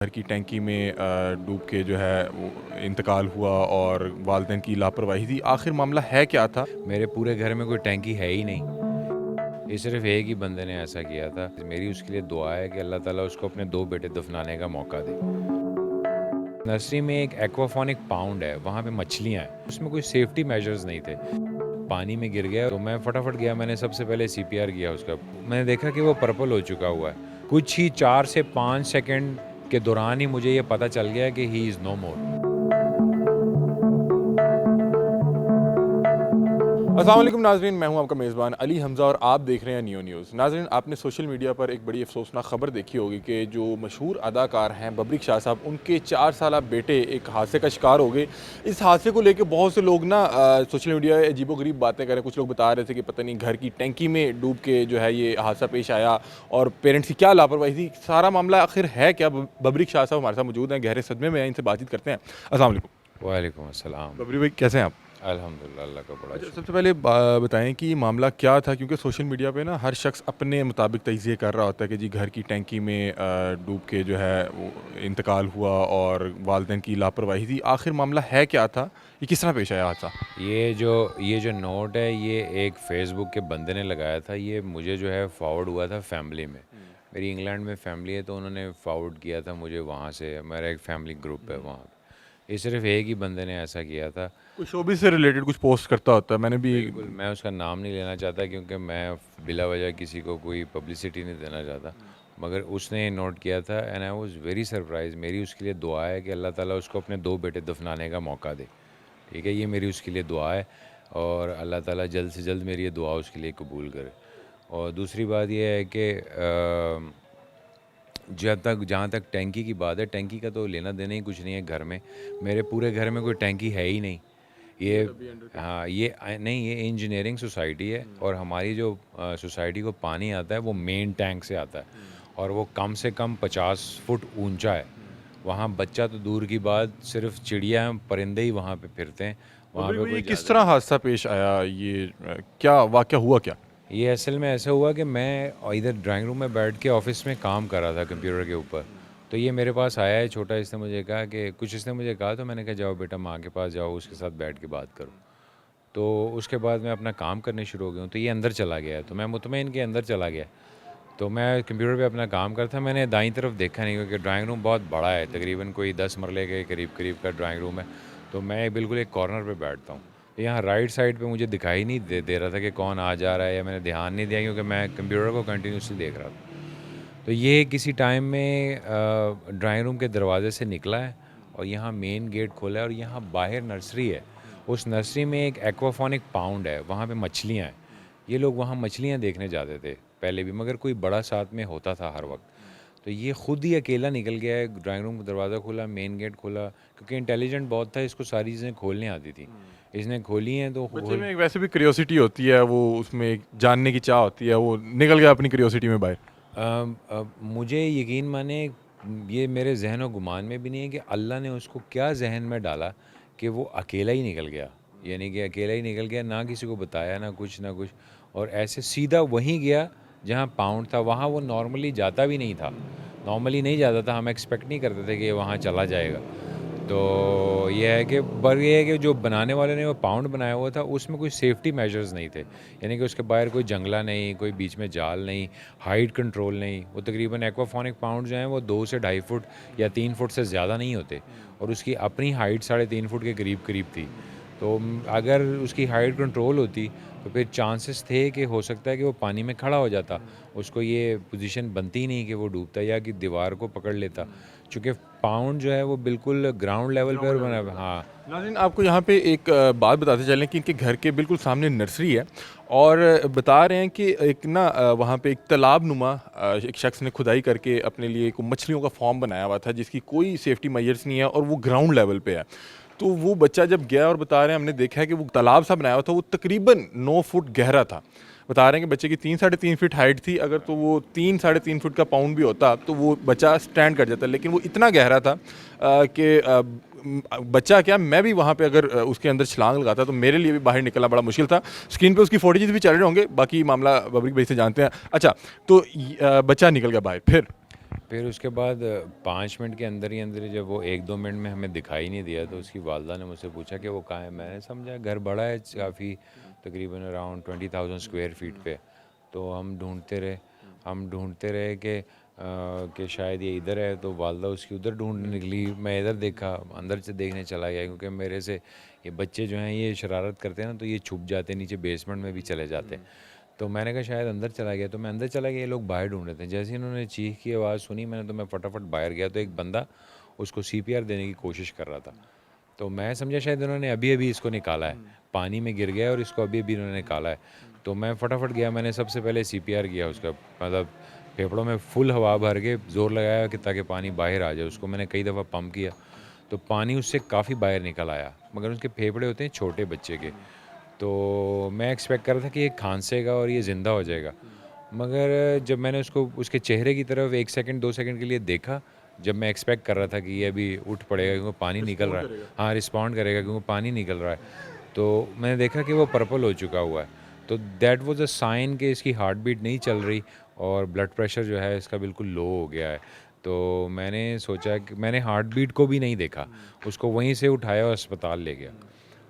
घर की टैंकी में डूब के जो है वो इंतकाल हुआ और वालिदैन की लापरवाही थी। आखिर मामला है क्या था? मेरे पूरे घर में कोई टैंकी है ही नहीं। ये सिर्फ एक ही बंदे ने ऐसा किया था। मेरी उसके लिए दुआ है कि अल्लाह ताला उसको अपने 2 बेटे दफनाने का मौका दे। नर्सरी में एक एक्वाफोनिक पाउंड है, वहाँ पे मछलियाँ हैं। उसमें कोई सेफ्टी मेजर्स नहीं थे। पानी में गिर गया तो मैं फटाफट गया, मैंने सबसे पहले सीपीआर किया उसका। मैंने देखा कि वो पर्पल हो चुका हुआ है। कुछ ही 4 से 5 सेकंड के दौरान ही मुझे ये पता चल गया कि ही इज़ नो मोर। अस्सलाम वालेकुम नाज़रीन, मैं हूं आपका मेज़बान अली हमज़ा और आप देख रहे हैं नियो न्यूज़। नाज़रीन, आपने सोशल मीडिया पर एक बड़ी अफसोसनाक खबर देखी होगी कि जो मशहूर अदाकार हैं बबरिक शाह साहब, उनके 4 साला बेटे एक हादसे का शिकार हो गए। इस हादसे को लेकर बहुत से लोग ना सोशल मीडिया पर अजीबोगरीब बातें कर रहे हैं। कुछ लोग बता रहे थे कि पता नहीं घर की टैंकी में डूब के जो है ये हादसा पेश आया और पेरेंट्स की क्या लापरवाही थी। सारा मामला आखिर है क्या? बबरिक शाह साहब हमारे साथ मौजूद हैं, गहरे सदमे में हैं, इनसे बातचीत करते हैं। अस्सलाम वालेकुम। वालेकुम अस्सलाम। बबरी भाई, कैसे हैं आप? अल्हम्दुलिल्लाह, अल्लाह का बड़ा अच्छा, शुक्र। सबसे पहले बताएं कि मामला क्या था, क्योंकि सोशल मीडिया पे ना हर शख्स अपने मुताबिक तजज़िये कर रहा होता है कि जी घर की टैंकी में डूब के जो है वो इंतकाल हुआ और वालिदैन की लापरवाही थी। आखिर मामला है क्या था? ये किस तरह पेश आया हादसा? ये जो नोट है, ये एक फ़ेसबुक के बंदे ने लगाया था। ये मुझे जो है फॉरवर्ड हुआ था फैमिली में। मेरी इंग्लैंड में फैमिली है, तो उन्होंने फॉरवर्ड किया था मुझे वहाँ से। मेरा एक फैमिली ग्रुप है वहाँ पे। ये सिर्फ एक ही बंदे ने ऐसा किया था। कोई शोबिज़ से रिलेटेड कुछ पोस्ट करता होता है, मैंने भी। बिल्कुल, मैं उसका नाम नहीं लेना चाहता क्योंकि मैं बिला वजह किसी को कोई पब्लिसिटी नहीं देना चाहता। मगर उसने ये नोट किया था and I was very surprise. मेरी उसके लिए दुआ है कि अल्लाह ताला उसको अपने 2 बेटे दफनाने का मौका दे। ठीक है, ये मेरी उसके लिए दुआ है और अल्लाह ताला जल्द से जल्द मेरी ये दुआ उसके लिए कबूल करे। और दूसरी बात ये है कि जहाँ तक टैंकी की बात है, टैंकी का तो लेना देना ही कुछ नहीं है घर में। मेरे पूरे घर में कोई टैंकी है ही नहीं। ये हाँ, नहीं, ये इंजीनियरिंग सोसाइटी है और हमारी जो सोसाइटी को पानी आता है वो मेन टैंक से आता है और वो कम से कम 50 फुट ऊंचा है। वहाँ बच्चा तो दूर की बात, सिर्फ चिड़िया परिंदे ही वहाँ पे फिरते हैं। वहाँ बबरी पे भाई, ये कोई किस ज़्यादा तरह नहीं। हादसा पेश आया? ये क्या वाक़या हुआ क्या? ये असल में ऐसा हुआ कि मैं इधर ड्राइंग रूम में बैठ के ऑफिस में काम कर रहा था कंप्यूटर के ऊपर। तो ये मेरे पास आया है छोटा, इसने मुझे कहा कि कुछ, इसने मुझे कहा तो मैंने कहा जाओ बेटा माँ के पास जाओ, उसके साथ बैठ के बात करो। तो उसके बाद मैं अपना काम करने शुरू हो गया हूँ। तो ये अंदर चला गया, तो मैं मुतमईन के अंदर चला गया। तो मैं कंप्यूटर पे अपना काम करता था। मैंने दाईं तरफ देखा नहीं क्योंकि ड्राइंग रूम बहुत बड़ा है, तकरीबन कोई 10 मरले के करीब करीब का ड्राइंग रूम है। तो मैं बिल्कुल एक कॉर्नर पे बैठता हूँ। तो यहाँ राइट साइड पे मुझे दिखाई नहीं दे रहा था कि कौन आ जा रहा है, या मैंने ध्यान नहीं दिया क्योंकि मैं कंप्यूटर को कंटिन्यूसली देख रहा था। तो ये किसी टाइम में ड्राइंग रूम के दरवाजे से निकला है और यहाँ मेन गेट खोला है और यहाँ बाहर नर्सरी है। उस नर्सरी में एक एक्वाफोनिक पाउंड है, वहाँ पे मछलियाँ हैं। ये लोग वहाँ मछलियाँ देखने जाते थे पहले भी, मगर कोई बड़ा साथ में होता था हर वक्त। तो ये खुद ही अकेला निकल गया है, ड्राइंग रूम का दरवाज़ा खोला, मेन गेट खोला, क्योंकि इंटेलिजेंट बहुत था, इसको सारी चीज़ें खोलने आती थी। इसने खोली हैं तो बच्चे खोल। में एक वैसे भी क्यूरियोसिटी होती है, वो उसमें एक जानने की चाह होती है, वो निकल गया अपनी क्यूरियोसिटी में बाहर। मुझे यकीन माने, ये मेरे जहन और गुमान में भी नहीं है कि अल्लाह ने उसको क्या जहन में डाला कि वो अकेला ही निकल गया। यानी कि अकेला ही निकल गया, ना किसी को बताया, ना कुछ ना कुछ, और ऐसे सीधा वहीं गया जहाँ पाउंड था। वहाँ वो नॉर्मली जाता भी नहीं था, नॉर्मली नहीं जाता था। हम एक्सपेक्ट नहीं करते थे कि ये वहाँ चला जाएगा। तो ये है कि, पर ये है कि जो बनाने वाले ने वो पाउंड बनाया हुआ था उसमें कोई सेफ्टी मेजर्स नहीं थे। यानी कि उसके बाहर कोई जंगला नहीं, कोई बीच में जाल नहीं, हाइट कंट्रोल नहीं। वो तकरीबन एक्वाफोनिक पाउंड जो हैं वो 2 से 2.5 फुट या 3 फुट से ज़्यादा नहीं होते, और उसकी अपनी हाइट 3.5 फुट के करीब करीब थी। तो अगर उसकी हाइट कंट्रोल होती तो फिर चांसेस थे कि हो सकता है कि वो पानी में खड़ा हो जाता। उसको ये पोजीशन बनती ही नहीं कि वो डूबता या कि दीवार को पकड़ लेता, चूँकि पाउंड जो है वो बिल्कुल ग्राउंड लेवल पर बना है। हाँ। नाज़रीन, आपको यहाँ पे एक बात बताते चलें कि इनके घर के बिल्कुल सामने नर्सरी है और बता रहे हैं कि एक ना वहाँ पे एक तालाब नुमा एक शख्स ने खुदाई करके अपने लिए एक मछलियों का फार्म बनाया हुआ था, जिसकी कोई सेफ्टी मेजर्स नहीं है और वो ग्राउंड लेवल पे है। तो वो बच्चा जब गया और बता रहे हैं, हमने देखा है कि वो तालाब सा बनाया हुआ था, वो तकरीबन 9 फुट गहरा था। बता रहे हैं कि बच्चे की 3-3.5 फीट हाइट थी। अगर तो वो 3-3.5 फुट का पाउंड भी होता तो वो बच्चा स्टैंड कर जाता, लेकिन वो इतना गहरा था कि बच्चा क्या, मैं भी वहाँ पे अगर उसके अंदर छलांग लगाता तो मेरे लिए भी बाहर निकलना बड़ा मुश्किल था। स्क्रीन पे उसकी फुटेजेस भी चल रहे होंगे, बाकी मामला बबरिक भाई से जानते हैं। अच्छा, तो बच्चा निकल गया बाहर, फिर? फिर उसके बाद 5 मिनट के अंदर ही जब वो 1-2 मिनट में हमें दिखाई नहीं दिया, तो उसकी वालदा ने मुझसे पूछा कि वो कहाँ है। मैंने समझा घर बड़ा है काफ़ी, तकरीबन अराउंड 20,000 स्क्वायर फीट पे। तो हम ढूंढते रहे कि शायद ये इधर है। तो वालदा उसकी उधर ढूंढने निकली, मैं इधर देखा, अंदर से देखने चला गया, क्योंकि मेरे से ये बच्चे जो हैं ये शरारत करते हैं ना, तो ये छुप जाते हैं नीचे, बेसमेंट में भी चले जाते हैं। तो मैंने कहा शायद अंदर चला गया, तो मैं अंदर चला गया, ये लोग बाहर ढूंढ रहे थे। जैसे ही इन्होंने चीख की आवाज़ सुनी मैंने, तो मैं फटाफट बाहर गया, तो एक बंदा उसको सीपीआर देने की कोशिश कर रहा था। तो मैं समझा शायद उन्होंने अभी अभी इसको निकाला है, पानी में गिर गया और इसको अभी अभी उन्होंने निकाला है। तो मैं फटाफट गया, मैंने सबसे पहले सीपीआर किया उसका, मतलब फेफड़ों में फुल हवा भर के ज़ोर लगाया कि ताकि पानी बाहर आ जाए। उसको मैंने कई दफ़ा पंप किया, तो पानी उससे काफ़ी बाहर निकल आया, मगर उसके फेफड़े होते हैं छोटे बच्चे के। तो मैं एक्सपेक्ट कर रहा था कि ये खांसेगा और ये ज़िंदा हो जाएगा, मगर जब मैंने उसको उसके चेहरे की तरफ 1 सेकंड 2 सेकंड के लिए देखा, जब मैं एक्सपेक्ट कर रहा था कि ये अभी उठ पड़ेगा क्योंकि पानी निकल रहा है, हाँ रिस्पॉन्ड करेगा क्योंकि पानी निकल रहा है, तो मैंने देखा कि वो पर्पल हो चुका हुआ है। तो दैट वाज अ साइन कि इसकी हार्ट बीट नहीं चल रही और ब्लड प्रेशर जो है इसका बिल्कुल लो हो गया है। तो मैंने सोचा कि मैंने हार्ट बीट को भी नहीं देखा, उसको वहीं से उठाया और अस्पताल ले गया।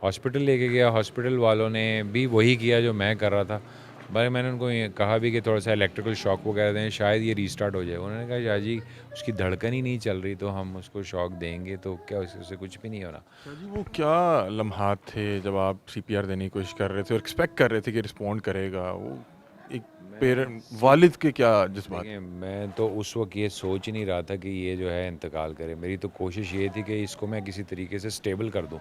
हॉस्पिटल लेके गया, हॉस्पिटल वालों ने भी वही किया जो मैं कर रहा था। भाई मैंने उनको ये कहा भी कि थोड़ा सा इलेक्ट्रिकल शॉक वगैरह दें, शायद ये रीस्टार्ट हो जाए। उन्होंने कहा शाह जी उसकी धड़कन ही नहीं चल रही, तो हम उसको शॉक देंगे तो क्या उससे कुछ भी नहीं होना। जी, वो क्या लम्हात थे जब आप सीपीआर देने की कोशिश कर रहे थे और एक्सपेक्ट कर रहे थे कि रिस्पॉन्ड करेगा वो, एक पेरेंट वालिद के क्या जज्बात? देखिए मैं तो उस वक्त ये सोच ही नहीं रहा था कि ये जो है इंतकाल करे। मेरी तो कोशिश ये थी कि इसको मैं किसी तरीके से स्टेबल कर दूं।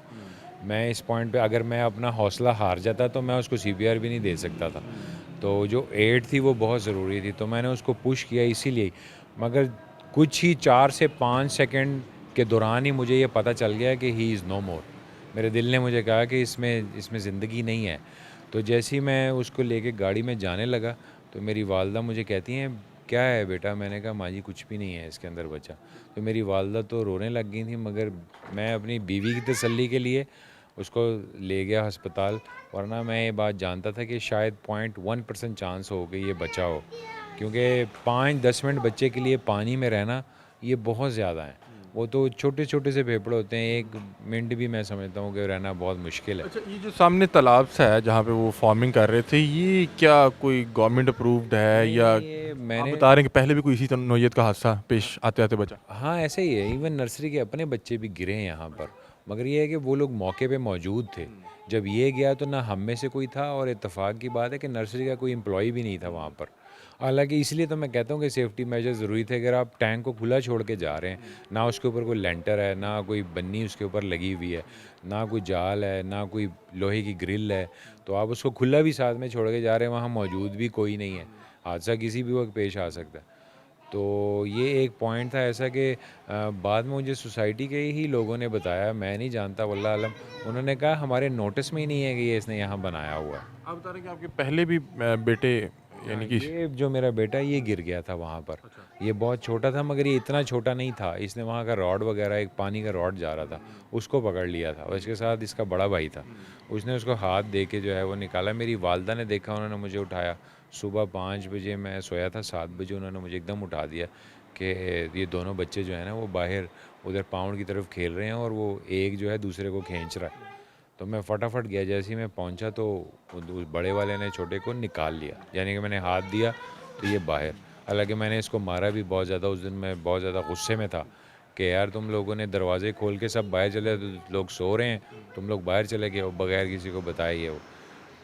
मैं इस पॉइंट पे अगर मैं अपना हौसला हार जाता तो मैं उसको सीपीआर भी नहीं दे सकता था। तो जो एड थी वो बहुत ज़रूरी थी, तो मैंने उसको पुश किया इसीलिए। मगर कुछ ही 4 से 5 सेकंड के दौरान ही मुझे ये पता चल गया कि ही इज़ नो मोर। मेरे दिल ने मुझे कहा कि इसमें इसमें ज़िंदगी नहीं है। तो जैसे ही मैं उसको लेके गाड़ी में जाने लगा, तो मेरी वालदा मुझे कहती हैं क्या है बेटा? मैंने कहा माँ जी कुछ भी नहीं है इसके अंदर बचा। तो मेरी वालदा तो रोने लग गई थी, मगर मैं अपनी बीवी की तसल्ली के लिए उसको ले गया अस्पताल, वरना मैं ये बात जानता था कि शायद 0.1% चांस हो कि ये बचा हो, क्योंकि 5-10 मिनट बच्चे के लिए पानी में रहना ये बहुत ज़्यादा है। वो तो छोटे छोटे से फेफड़े होते हैं, 1 मिनट भी मैं समझता हूँ कि रहना बहुत मुश्किल है। अच्छा, ये जो सामने तालाब सा है जहाँ पे वो फार्मिंग कर रहे थे, ये क्या कोई गवर्नमेंट अप्रूव्ड है नहीं या नहीं, ये आप मैंने बता रहे हैं कि पहले भी कोई इसी नौयत का हादसा पेश आते-आते बचा? हाँ ऐसे ही है, इवन नर्सरी के अपने बच्चे भी गिरे हैं यहाँ पर, मगर ये है कि वो लोग मौके पे मौजूद थे जब ये गया, तो ना हम में से कोई था, और इत्तेफाक की बात है कि नर्सरी का कोई एम्प्लॉय भी नहीं था वहाँ पर। हालांकि इसलिए तो मैं कहता हूँ कि सेफ्टी मेजर ज़रूरी थे। अगर आप टैंक को खुला छोड़ के जा रहे हैं, ना उसके ऊपर कोई लेंटर है, ना कोई बन्नी उसके ऊपर लगी हुई है, ना कोई जाल है, ना कोई लोहे की ग्रिल है, तो आप उसको खुला भी साथ में छोड़ के जा रहे हैं, वहाँ मौजूद भी कोई नहीं है, हादसा किसी भी वक्त पेश आ सकता है। तो ये एक पॉइंट था ऐसा कि बाद में मुझे सोसाइटी के ही लोगों ने बताया, मैं नहीं जानता वल्लाह आलम, उन्होंने कहा हमारे नोटिस में ही नहीं है कि ये इसने यहाँ बनाया हुआ है। आप बता रहे हैं कि आपके पहले भी बेटे हाँ, यानी कि ये जो मेरा बेटा ये गिर गया था वहाँ पर। ये बहुत छोटा था, मगर ये इतना छोटा नहीं था, इसने वहाँ का रॉड वगैरह, एक पानी का रॉड जा रहा था, उसको पकड़ लिया था, और इसके साथ इसका बड़ा भाई था, उसने उसको हाथ दे के जो है वो निकाला। मेरी वालदा ने देखा, उन्होंने मुझे उठाया। सुबह 5 बजे मैं सोया था, 7 बजे उन्होंने मुझे एकदम उठा दिया कि ये दोनों बच्चे जो है ना वो बाहर उधर पाउंड की तरफ खेल रहे हैं, और वो एक जो है दूसरे को खींच रहा है। तो मैं फटाफट गया, जैसे ही मैं पहुंचा तो उस बड़े वाले ने छोटे को निकाल लिया, यानी कि मैंने हाथ दिया तो ये बाहर। हालांकि मैंने इसको मारा भी बहुत ज़्यादा, उस दिन मैं बहुत ज़्यादा गुस्से में था कि यार तुम लोगों ने दरवाजे खोल के सब बाहर चले, तो लोग सो रहे हैं, तुम लोग बाहर चले गए हो बगैर किसी को बताए ये वो।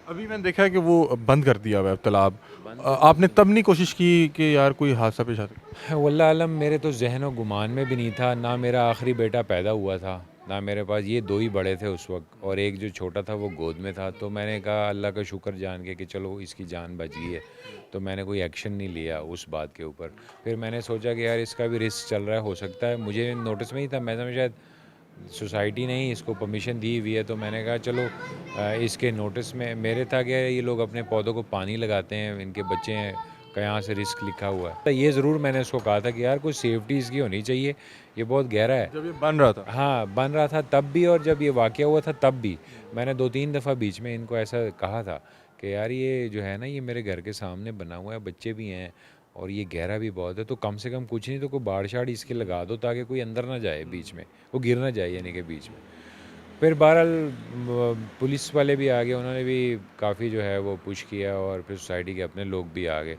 अभी मैंने देखा है कि वो बंद कर दिया हुआ है तालाब। बंद तो आपने तब नहीं कोशिश की कि यार कोई हादसा पेश आ सकता है? वल्लाह आलम मेरे तो जहन व गुमान में भी नहीं था, ना मेरा आखिरी बेटा पैदा हुआ था, ना मेरे पास, ये दो ही बड़े थे उस वक्त, और एक जो छोटा था वो गोद में था। तो मैंने कहा अल्लाह का शुक्र जान के कि चलो इसकी जान बच गई है, तो मैंने कोई एक्शन नहीं लिया उस बात के ऊपर। फिर मैंने सोचा कि यार इसका भी रिस्क चल रहा है, हो सकता है, मुझे नोटिस में ही था, मैं समझा शायद सोसाइटी ने ही इसको परमिशन दी हुई है, तो मैंने कहा चलो इसके नोटिस में मेरे था कि ये लोग अपने पौधों को पानी लगाते हैं, इनके बच्चे हैं, कहाँ से रिस्क लिखा हुआ है। तो ये ज़रूर मैंने उसको कहा था कि यार कुछ सेफ्टी इसकी होनी चाहिए, ये बहुत गहरा है। जब ये बन रहा था? हाँ बन रहा था तब भी, और जब ये वाक़या हुआ था तब भी मैंने 2-3 दफ़ा बीच में इनको ऐसा कहा था कि यार ये जो है ना ये मेरे घर के सामने बना हुआ है, बच्चे भी हैं, और ये गहरा भी बहुत है, तो कम से कम कुछ नहीं तो कोई बाड़ शाड़ इसके लगा दो ताकि कोई अंदर ना जाए बीच में, वो गिर ना जाए यानी कि बीच में। फिर बहरहाल पुलिस वाले भी आ गए, उन्होंने भी काफ़ी जो है वो पुश किया, और फिर सोसाइटी के अपने लोग भी आ गए।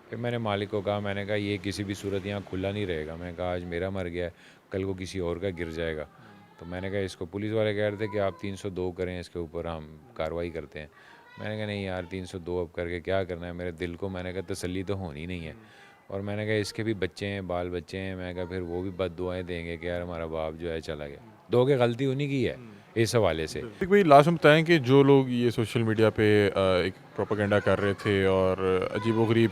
फिर मैंने मालिक को कहा, मैंने कहा ये किसी भी सूरत यहाँ खुला नहीं रहेगा। मैंने कहा आज मेरा मर गया है, कल को किसी और का गिर जाएगा। तो मैंने कहा इसको, पुलिस वाले कह रहे थे कि आप 302 करें, इसके ऊपर हम कार्रवाई करते हैं। मैंने कहा नहीं यार 302 अब करके क्या करना है, मेरे दिल को मैंने कहा तसल्ली तो होनी नहीं है। और मैंने कहा इसके भी बच्चे हैं, बाल बच्चे हैं, मैंने कहा फिर वो भी बद्दुआएं देंगे कि यार हमारा बाप जो है चला गया। दो के गलती उन्हीं की है इस हवाले से। एक भाई लास्ट में बताएं कि जो लोग ये सोशल मीडिया पे एक प्रोपेगेंडा कर रहे थे और अजीबोगरीब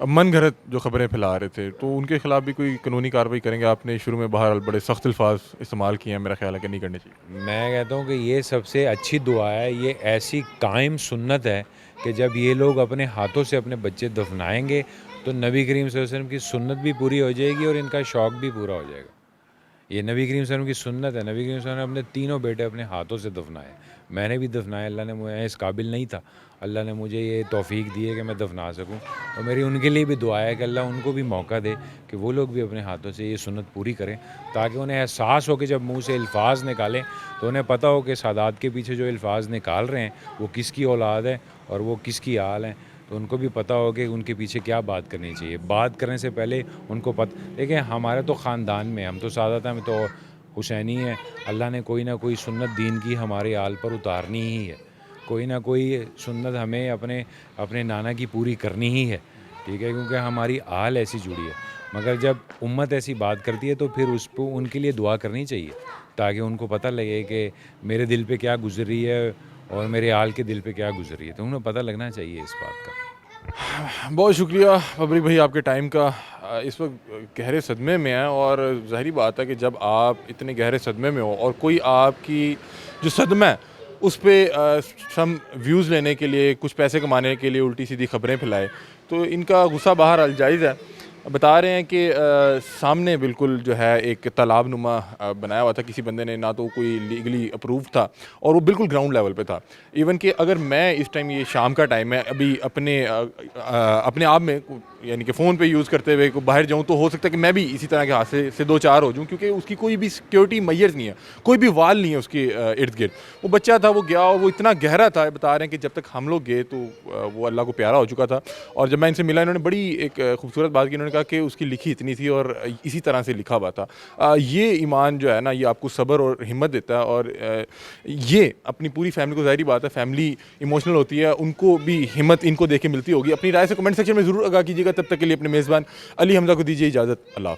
मन गढ़ंत जो खबरें फैला रहे थे, तो उनके खिलाफ भी कोई कानूनी कार्रवाई करेंगे? आपने शुरू में बहरहाल बड़े सख्त अल्फाज इस्तेमाल किए हैं, मेरा ख्याल है कि नहीं करने चाहिए। मैं कहता हूँ कि ये सबसे अच्छी दुआ है, ये ऐसी कायम सुन्नत है कि जब ये लोग अपने हाथों से अपने बच्चे दफनाएंगे तो नबी करीम सल्लल्लाहु अलैहि वसल्लम की सुन्नत भी पूरी हो जाएगी और इनका शौक़ भी पूरा हो जाएगा। ये नबी करीम सल्लल्लाहु अलैहि वसल्लम की सुन्नत है। नबी करीम सल्लल्लाहु अलैहि वसल्लम ने अपने तीनों बेटे अपने हाथों से दफनाए, मैंने भी दफनाया। अल्लाह ने मुझे, इस काबिल नहीं था, अल्लाह ने मुझे ये तौफीक दी है कि मैं दफना सकूं। और मेरी उनके लिए भी दुआ है कि अल्लाह उनको भी मौका दे कि वो लोग भी अपने हाथों से ये सुन्नत पूरी करें, ताकि उन्हें एहसास हो कि जब मुंह से अल्फाज निकालें तो उन्हें पता हो कि सादात के पीछे जो अल्फाज निकाल रहे हैं वो किसकी औलाद है और वो किसकी आल है। तो उनको भी पता हो कि उनके पीछे क्या बात करनी चाहिए। बात करने से पहले उनको देखिए हमारे तो ख़ानदान में, हम तो सादात हैं, हम तो हुसैनी हैं, अल्लाह ने कोई ना कोई सुन्नत दीन की हमारे आल पर उतारनी ही है, कोई ना कोई सुन्नत हमें अपने अपने नाना की पूरी करनी ही है, ठीक है, क्योंकि हमारी आल ऐसी जुड़ी है। मगर जब उम्मत ऐसी बात करती है तो फिर उस पर उनके लिए दुआ करनी चाहिए, ताकि उनको पता लगे कि मेरे दिल पे क्या गुजर रही है और मेरे आल के दिल पे क्या गुजर रही है, तो उन्हें पता लगना चाहिए इस बात का। बहुत शुक्रिया फबरीक भाई आपके टाइम का। इस वक्त गहरे सदमे में हैं और ज़ाहिरी बात है कि जब आप इतने गहरे सदमे में हो और कोई आपकी जो सदमा है उस पर सम व्यूज़ लेने के लिए, कुछ पैसे कमाने के लिए उल्टी सीधी खबरें फैलाए, तो इनका गुस्सा बहरहाल जायज़ है। बता रहे हैं कि सामने बिल्कुल जो है एक तालाब नुमा बनाया हुआ था किसी बंदे ने, ना तो कोई लीगली अप्रूव था और वो बिल्कुल ग्राउंड लेवल पे था। इवन कि अगर मैं इस टाइम, ये शाम का टाइम है, अभी अपने आप में यानी कि फ़ोन पे यूज़ करते हुए बाहर जाऊँ तो हो सकता है कि मैं भी इसी तरह के हादसे से दो चार हो जाऊँ, क्योंकि उसकी कोई भी सिक्योरिटी मैयर्स नहीं है, कोई भी वाल नहीं है उसके इर्द गिर्द। वो बच्चा था, वो गया और वो इतना गहरा था, बता रहे हैं कि जब तक हम लोग गए तो वो अल्लाह को प्यारा हो चुका था। और जब मैं इनसे मिला, इन्होंने बड़ी एक खूबसूरत बात की, इन्होंने कहा कि उसकी लिखी इतनी थी और इसी तरह से लिखा हुआ था। ये ईमान जो है ना, ये आपको सब्र और हिम्मत देता है और ये अपनी पूरी फैमिली को, ज़ाहिर बात है फैमिली इमोशनल होती है, उनको भी हिम्मत इनको देख के मिलती होगी। अपनी राय से कमेंट सेक्शन में ज़रूर आगाह कीजिएगा। तब तक के लिए अपने मेज़बान अली हमज़ा को दीजिए इजाज़त। अल्लाह हाफ़िज़।